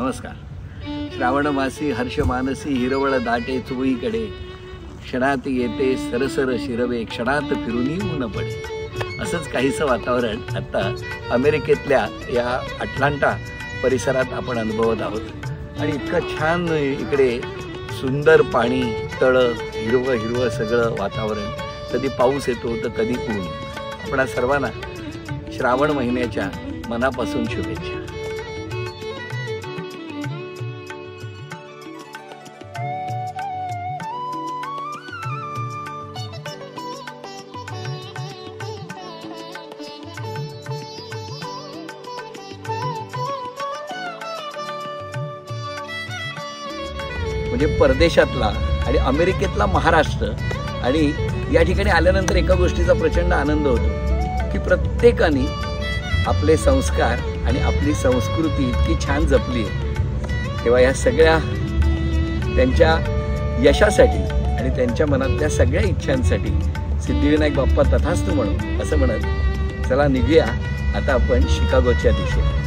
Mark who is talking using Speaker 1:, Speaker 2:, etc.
Speaker 1: नमस्कार. श्रावण मासी हर्ष मानसी हिरवळ दाटे चोळीकडे, क्षणात येते सरसर शिरवे क्षणात फिरून ऊन पडे. असंच काहीसं वातावरण आता अमेरिकेतल्या या अटलांटा परिसरात आपण अनुभवत आहोत. आणि इतकं छान इकडे सुंदर पाणी, तळं, हिरवं हिरवं सगळं वातावरण. कधी पाऊस येतो तर कधी ऊन. आपणा सर्वांना श्रावण महिन्याच्या मनापासून शुभेच्छा. म्हणजे परदेशातला आणि अमेरिकेतला महाराष्ट्र आणि या ठिकाणी आल्यानंतर एका गोष्टीचा प्रचंड आनंद होतो की प्रत्येकाने आपले संस्कार आणि आपली संस्कृती इतकी छान जपली आहे. तेव्हा या सगळ्या त्यांच्या यशासाठी आणि त्यांच्या मनातल्या सगळ्या इच्छांसाठी सिद्धिविनायक बाप्पा तथास्तु म्हणू असं म्हणत चला निघूया आता आपण शिकागोच्या दिशेने.